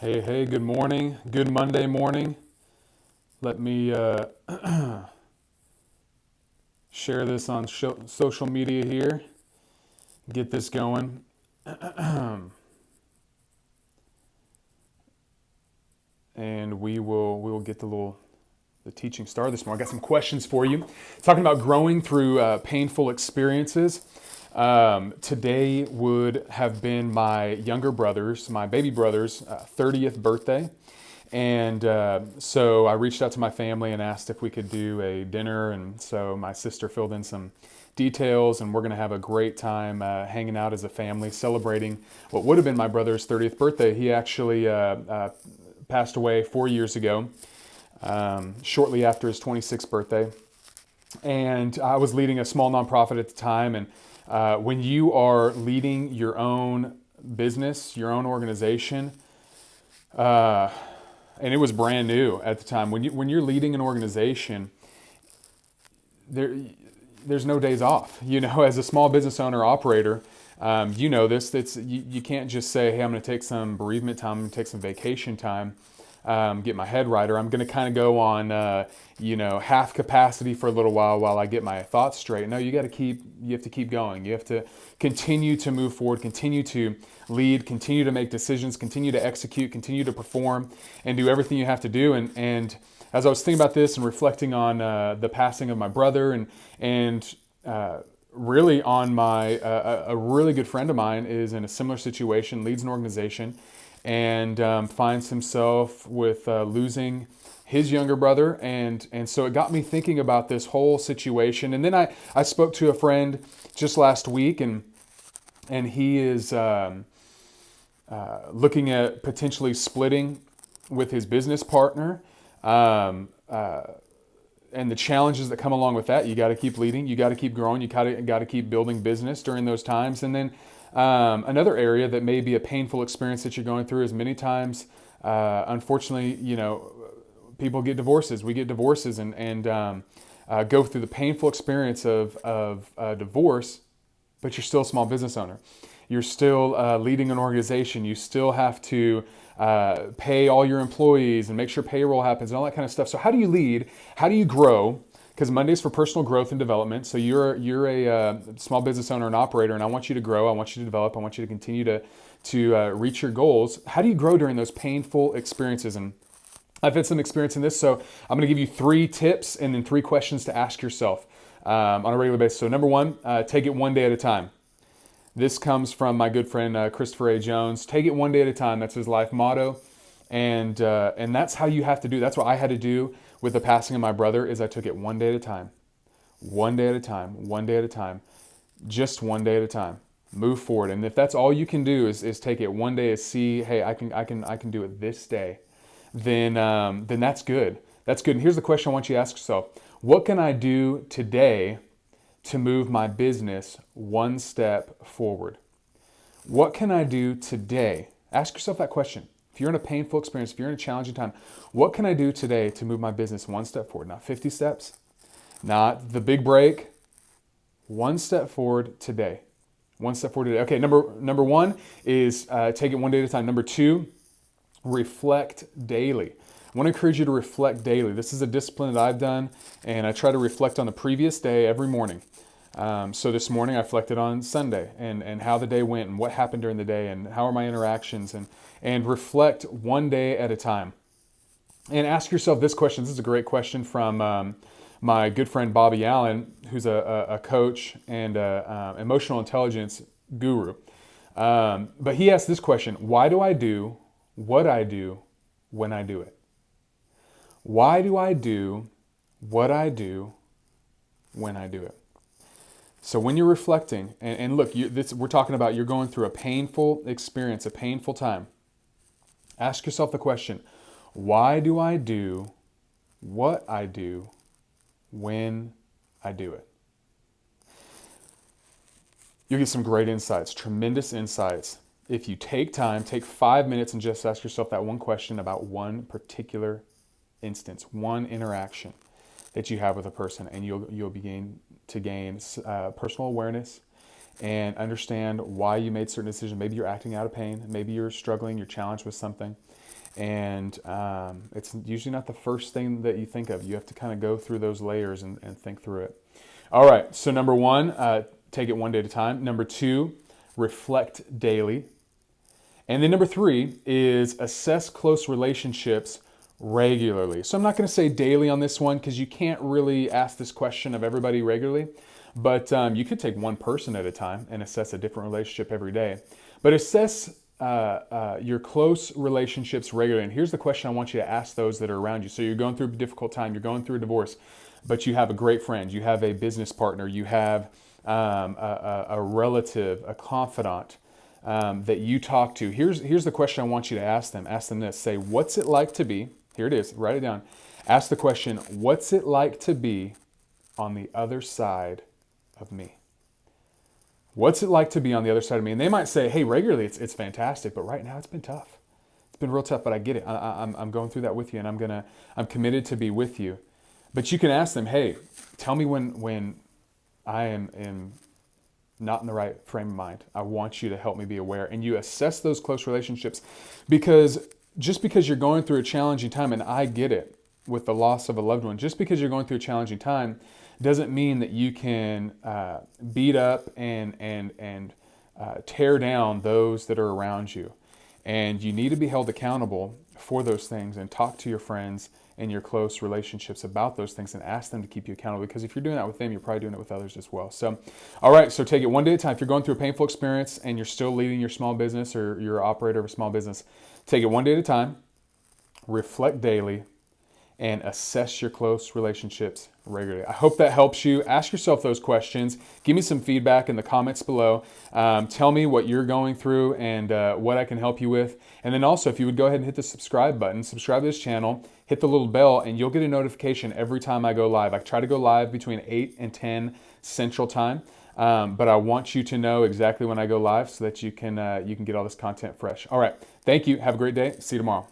Hey, good morning. Good Monday morning. Let me share this on social media here. Get this going. And we will get the teaching started this morning. I got some questions for you. Talking about growing through painful experiences. Today would have been my younger brother's, my baby brother's 30th birthday. And so I reached out to my family and asked if we could do a dinner. And so my sister filled in some details, and we're going to have a great time hanging out as a family, celebrating what would have been my brother's 30th birthday. He actually passed away 4 years ago, shortly after his 26th birthday. And I was leading a small nonprofit at the time. And when you are leading your own business, your own organization, and it was brand new at the time. When you're leading an organization, there's no days off. You know, as a small business owner operator, you know this. You can't just say, "Hey, I'm going to take some bereavement time, I'm going to take some vacation time, get my head right," or I'm going to kind of go on, half capacity for a little while I get my thoughts straight. No, you have to keep going. You have to continue to move forward, continue to lead, continue to make decisions, continue to execute, continue to perform, and do everything you have to do. And as I was thinking about this and reflecting on the passing of my brother, and really on a really good friend of mine is in a similar situation, leads an organization, and finds himself with losing his younger brother, and so it got me thinking about this whole situation. And then I spoke to a friend just last week, and he is looking at potentially splitting with his business partner, and the challenges that come along with that. You got to keep leading, you got to keep growing, you got to keep building business during those times. And then another area that may be a painful experience that you're going through is many times, unfortunately, people get divorces. We get divorces and go through the painful experience of divorce, but you're still a small business owner. You're still leading an organization. You still have to pay all your employees and make sure payroll happens and all that kind of stuff. So how do you lead? How do you grow? Because Monday's for personal growth and development. So you're a small business owner and operator, and I want you to grow. I want you to develop. I want you to continue to reach your goals. How do you grow during those painful experiences? And I've had some experience in this, so I'm going to give you 3 tips and then 3 questions to ask yourself on a regular basis. So number 1, take it one day at a time. This comes from my good friend Christopher A. Jones. Take it one day at a time. That's his life motto, and that's how you have to do. That's what I had to do with the passing of my brother. Is I took it one day at a time, one day at a time, one day at a time, just one day at a time. Move forward, and if that's all you can do is take it one day, is see, hey, I can do it this day. Then that's good. That's good. And here's the question I want you to ask yourself: what can I do today to move my business one step forward? What can I do today? Ask yourself that question. If you're in a painful experience, if you're in a challenging time, what can I do today to move my business one step forward? Not 50 steps, not the big break. One step forward today. One step forward today. Okay, number 1 is take it one day at a time. Number 2, reflect daily. I want to encourage you to reflect daily. This is a discipline that I've done, and I try to reflect on the previous day every morning. So this morning I reflected on Sunday and how the day went and what happened during the day and how are my interactions, and reflect one day at a time. And ask yourself this question. This is a great question from my good friend Bobby Allen, who's a coach and emotional intelligence guru. But he asked this question: why do I do what I do when I do it? Why do I do what I do when I do it? So when you're reflecting, and look, we're talking about you're going through a painful experience, a painful time. Ask yourself the question: why do I do what I do when I do it? You'll get some great insights, tremendous insights. If you take 5 minutes and just ask yourself that one question about one particular instance, one interaction that you have with a person, and you'll begin to gain personal awareness and understand why you made certain decisions. Maybe you're acting out of pain. Maybe you're struggling, you're challenged with something. And it's usually not the first thing that you think of. You have to kind of go through those layers and think through it. All right, so number one, take it one day at a time. Number two, reflect daily. And then number three is assess close relationships regularly. So I'm not going to say daily on this one because you can't really ask this question of everybody regularly, but you could take one person at a time and assess a different relationship every day. But assess your close relationships regularly. And here's the question I want you to ask those that are around you. So you're going through a difficult time, you're going through a divorce, but you have a great friend, you have a business partner, you have a relative, a confidant that you talk to. Here's the question I want you to ask them. Ask them this. Say, what's it like to be, here it is, write it down. Ask the question, what's it like to be on the other side of me? What's it like to be on the other side of me? And they might say, hey, regularly it's fantastic, but right now it's been tough. It's been real tough, but I get it. I'm going through that with you, and I'm committed to be with you. But you can ask them, hey, tell me when I am not in the right frame of mind. I want you to help me be aware. And you assess those close relationships, because just because you're going through a challenging time, and I get it with the loss of a loved one, just because you're going through a challenging time doesn't mean that you can beat up and tear down those that are around you. And you need to be held accountable for those things, and talk to your friends and your close relationships about those things and ask them to keep you accountable, because if you're doing that with them, you're probably doing it with others as well. So, all right, so take it one day at a time. If you're going through a painful experience and you're still leading your small business, or you're an operator of a small business, take it one day at a time, reflect daily, and assess your close relationships regularly. I hope that helps you. Ask yourself those questions. Give me some feedback in the comments below. Tell me what you're going through and what I can help you with. And then also, if you would go ahead and hit the subscribe button, subscribe to this channel, hit the little bell, and you'll get a notification every time I go live. I try to go live between 8 and 10 Central Time, but I want you to know exactly when I go live so that you can get all this content fresh. All right, thank you. Have a great day. See you tomorrow.